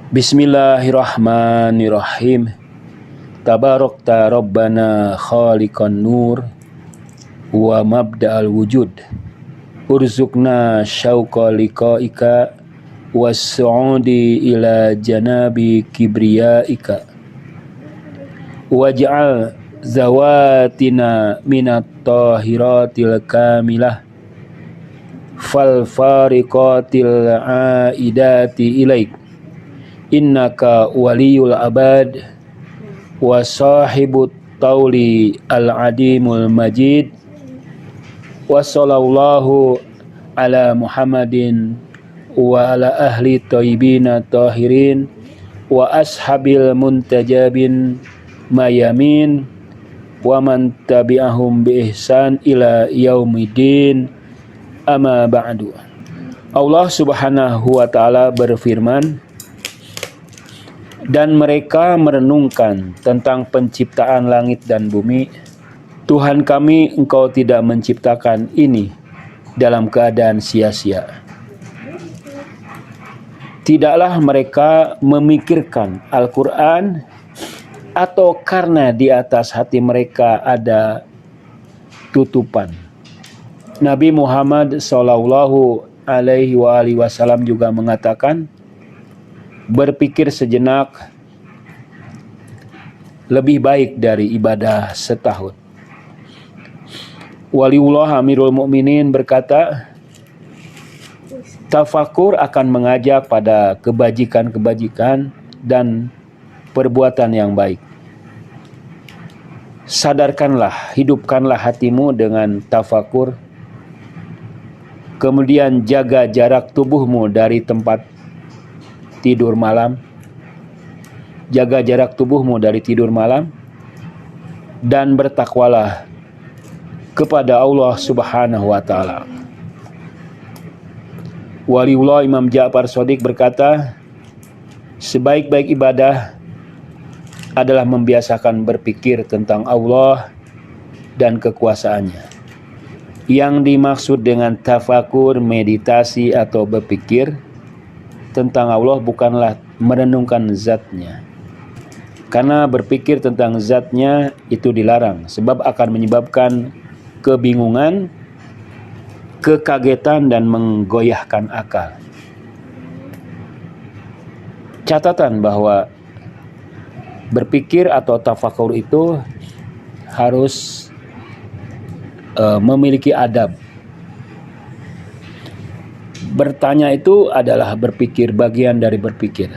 Bismillahirrahmanirrahim. Tabarakta Rabbana khaliqan nur wa mabda'al wujud. Urzukna syauqa liqa'ika was-su'udi ila janabi kibriyaika. Waj'al zawatina minat tahiratil kamilah fal fariqatil aidati ilaik. Innaka waliyul abad wa sahibut tauli al-adimul majid. Wa sallallahu ala Muhammadin wa ala ahli tayyibina tahirin wa ashabil muntajabin mayamin wa man tabi'ahum bi ihsan ila yaumidin. Amma ba'du. Allah Subhanahu wa taala berfirman, dan mereka merenungkan tentang penciptaan langit dan bumi. Tuhan kami, Engkau tidak menciptakan ini dalam keadaan sia-sia. Tidaklah mereka memikirkan Al-Quran, atau karena di atas hati mereka ada tutupan. Nabi Muhammad Sallallahu Alaihi Wasallam juga mengatakan, berpikir sejenak lebih baik dari ibadah setahun. Waliullah Amirul Mukminin berkata, tafakur akan mengajak pada kebajikan-kebajikan dan perbuatan yang baik. Sadarkanlah, hidupkanlah hatimu dengan tafakur. Kemudian jaga jarak tubuhmu dari tempat tidur malam. Jaga jarak tubuhmu dari tidur malam. Dan bertakwalah kepada Allah Subhanahu wa ta'ala. Waliullah Imam Ja'far Shadiq berkata, sebaik-baik ibadah adalah membiasakan berpikir tentang Allah dan kekuasaannya. Yang dimaksud dengan tafakur, meditasi atau berpikir tentang Allah bukanlah merenungkan zatnya. Karena berpikir tentang zatnya itu dilarang, sebab akan menyebabkan kebingungan, kekagetan, dan menggoyahkan akal. Catatan bahwa berpikir atau tafakur itu harus memiliki adab. Bertanya itu adalah berpikir, bagian dari berpikir.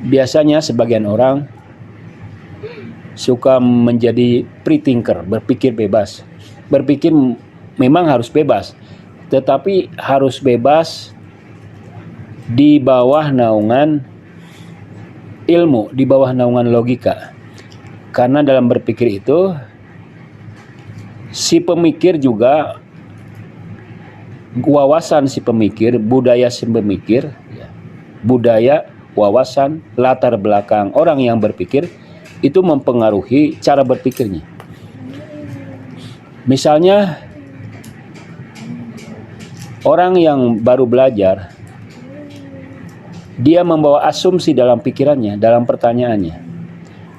Biasanya sebagian orang suka menjadi free thinker, berpikir bebas. Berpikir memang harus bebas, tetapi harus bebas di bawah naungan ilmu, di bawah naungan logika. Karena dalam berpikir itu, si pemikir juga, wawasan si pemikir, budaya si pemikir, budaya, wawasan, latar belakang orang yang berpikir itu mempengaruhi cara berpikirnya. Misalnya, orang yang baru belajar, dia membawa asumsi dalam pikirannya, dalam pertanyaannya.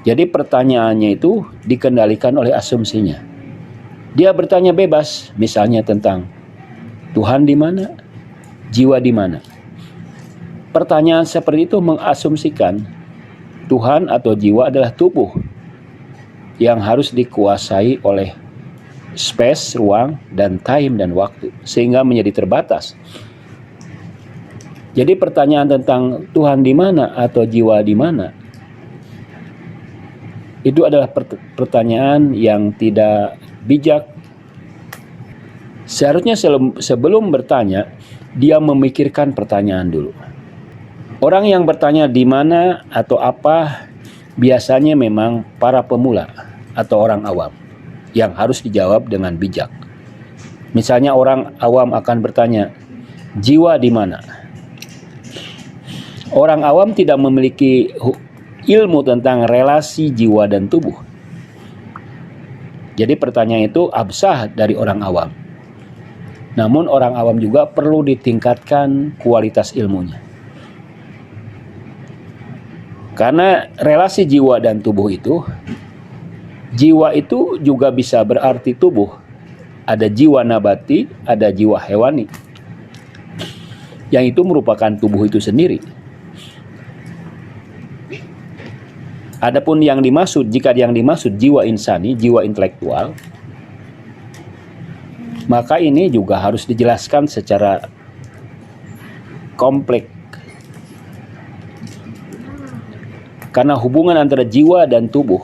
Jadi pertanyaannya itu dikendalikan oleh asumsinya. Dia bertanya bebas, misalnya tentang Tuhan di mana, jiwa di mana. Pertanyaan seperti itu mengasumsikan Tuhan atau jiwa adalah tubuh yang harus dikuasai oleh space, ruang, dan time dan waktu, sehingga menjadi terbatas. Jadi pertanyaan tentang Tuhan di mana atau jiwa di mana, itu adalah pertanyaan yang tidak bijak. Seharusnya sebelum bertanya, dia memikirkan pertanyaan dulu. Orang yang bertanya di mana atau apa biasanya memang para pemula atau orang awam yang harus dijawab dengan bijak. Misalnya orang awam akan bertanya, jiwa di mana? Orang awam tidak memiliki ilmu tentang relasi jiwa dan tubuh. Jadi pertanyaan itu absah dari orang awam. Namun orang awam juga perlu ditingkatkan kualitas ilmunya. Karena relasi jiwa dan tubuh itu, jiwa itu juga bisa berarti tubuh. Ada jiwa nabati, ada jiwa hewani. Yang itu merupakan tubuh itu sendiri. Adapun yang dimaksud, jika yang dimaksud jiwa insani, jiwa intelektual, maka ini juga harus dijelaskan secara kompleks. Karena hubungan antara jiwa dan tubuh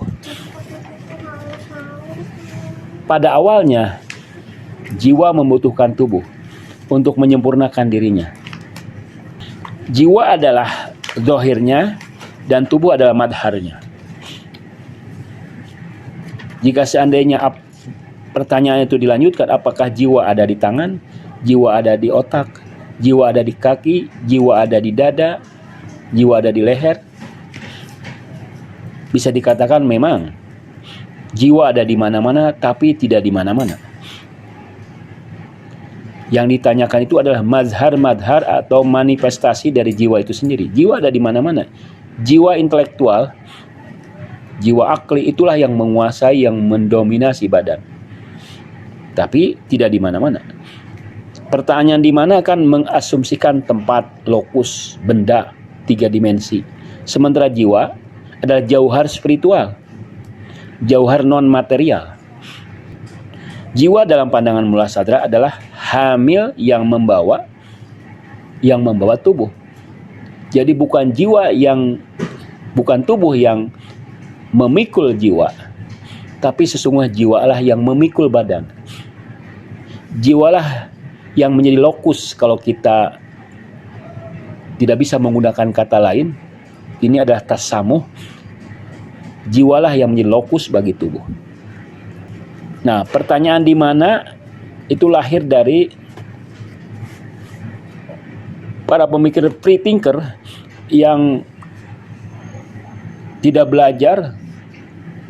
pada awalnya jiwa membutuhkan tubuh untuk menyempurnakan dirinya. Jiwa adalah zahirnya dan tubuh adalah madharnya. Jika seandainya pertanyaan itu dilanjutkan, apakah jiwa ada di tangan, jiwa ada di otak, jiwa ada di kaki, jiwa ada di dada, jiwa ada di leher, bisa dikatakan memang jiwa ada di mana-mana tapi tidak di mana-mana. Yang ditanyakan itu adalah mazhar-madhar atau manifestasi dari jiwa itu sendiri. Jiwa ada di mana-mana. Jiwa intelektual, jiwa akli itulah yang menguasai, yang mendominasi badan. Tapi tidak di mana-mana. Pertanyaan di mana akan mengasumsikan tempat, lokus, benda, 3 dimensi. Sementara jiwa adalah jauhar spiritual, jauhar non material. Jiwa dalam pandangan Mula Sadra adalah hamil yang membawa tubuh. Jadi bukan tubuh yang memikul jiwa, tapi sesungguhnya jiwalah yang memikul badan. Jiwalah yang menjadi lokus kalau kita tidak bisa menggunakan kata lain. Ini adalah tasamuh. Jiwalah yang menjadi lokus bagi tubuh. Nah, pertanyaan di mana itu lahir dari para pemikir free thinker yang tidak belajar,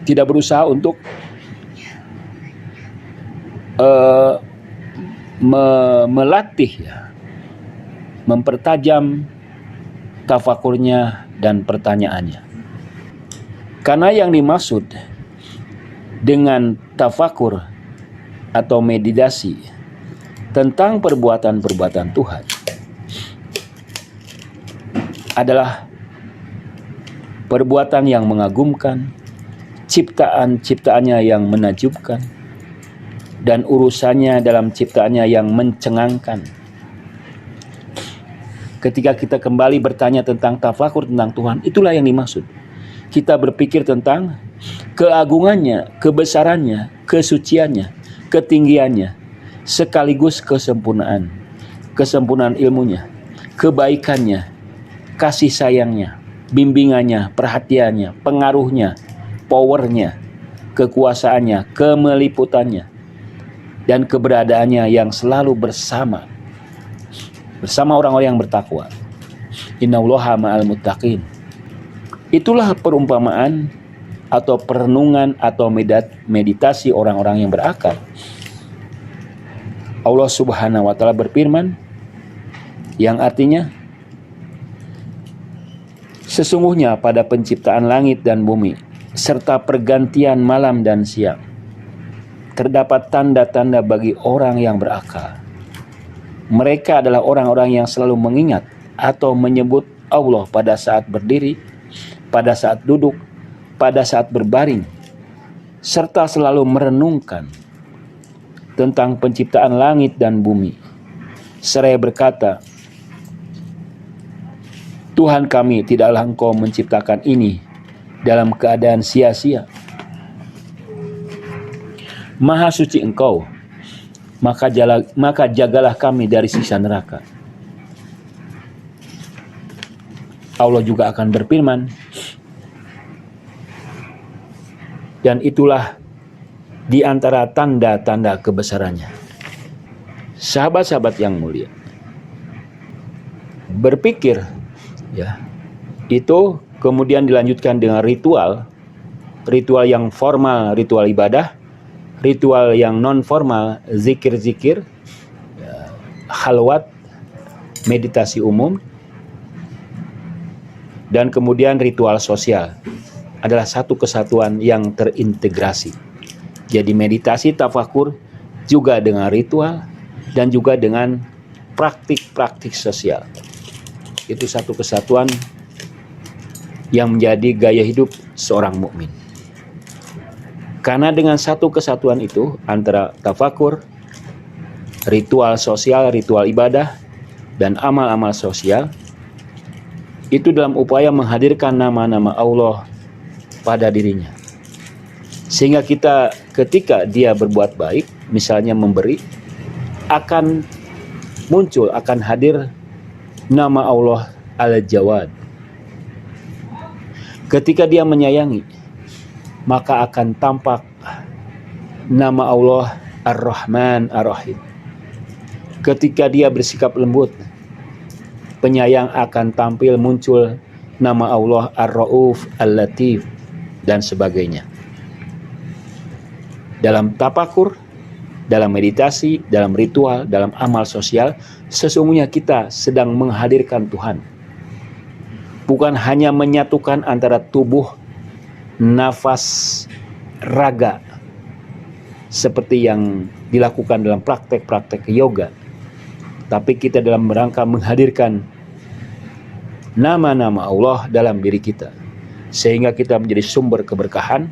tidak berusaha untuk melatih, mempertajam tafakurnya dan pertanyaannya. Karena yang dimaksud dengan tafakur atau meditasi tentang perbuatan-perbuatan Tuhan adalah perbuatan yang mengagumkan, ciptaan-ciptaannya yang menakjubkan, dan urusannya dalam ciptaannya yang mencengangkan. Ketika kita kembali bertanya tentang tafakur tentang Tuhan, itulah yang dimaksud. Kita berpikir tentang keagungannya, kebesarannya, kesuciannya, ketinggiannya, sekaligus kesempurnaan ilmunya, kebaikannya, kasih sayangnya, bimbingannya, perhatiannya, pengaruhnya, powernya, kekuasaannya, kemeliputannya, dan keberadaannya yang selalu bersama orang-orang yang bertakwa. Innallaha ma'al muttaqin. Itulah perumpamaan atau perenungan atau meditasi orang-orang yang berakal. Allah Subhanahu wa taala berfirman yang artinya, sesungguhnya pada penciptaan langit dan bumi serta pergantian malam dan siang terdapat tanda-tanda bagi orang yang berakal. Mereka adalah orang-orang yang selalu mengingat atau menyebut Allah pada saat berdiri, pada saat duduk, pada saat berbaring, serta selalu merenungkan tentang penciptaan langit dan bumi. Seraya berkata, Tuhan kami, tidaklah Engkau menciptakan ini dalam keadaan sia-sia. Maha suci Engkau, maka jagalah kami dari siksa neraka. Allah juga akan berfirman, dan itulah di antara tanda-tanda kebesarannya. Sahabat-sahabat yang mulia, berpikir itu kemudian dilanjutkan dengan ritual yang formal, ritual ibadah, ritual yang non formal, zikir-zikir, halwat, meditasi umum, Dan kemudian ritual sosial adalah satu kesatuan yang terintegrasi. Jadi meditasi tafakur juga dengan ritual dan juga dengan praktik-praktik sosial. Itu satu kesatuan yang menjadi gaya hidup seorang mukmin. Karena dengan satu kesatuan itu antara tafakur, ritual sosial, ritual ibadah, dan amal-amal sosial, itu dalam upaya menghadirkan nama-nama Allah pada dirinya. Sehingga kita ketika dia berbuat baik, misalnya memberi, akan muncul, akan hadir nama Allah Al-Jawad. Ketika dia menyayangi, maka akan tampak nama Allah Ar-Rahman Ar-Rahim. Ketika dia bersikap lembut, penyayang, akan tampil muncul nama Allah Ar-Rauf Al-Latif dan sebagainya. Dalam tapakur, dalam meditasi, dalam ritual, dalam amal sosial, sesungguhnya kita sedang menghadirkan Tuhan. Bukan hanya menyatukan antara tubuh, nafas, raga, seperti yang dilakukan dalam praktek-praktek yoga, tapi kita dalam rangka menghadirkan nama-nama Allah dalam diri kita, sehingga kita menjadi sumber keberkahan,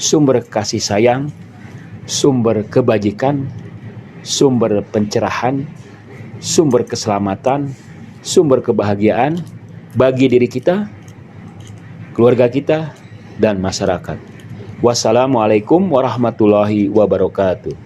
sumber kasih sayang, sumber kebajikan, sumber pencerahan, sumber keselamatan, sumber kebahagiaan bagi diri kita, keluarga kita, dan masyarakat. Wassalamualaikum warahmatullahi wabarakatuh.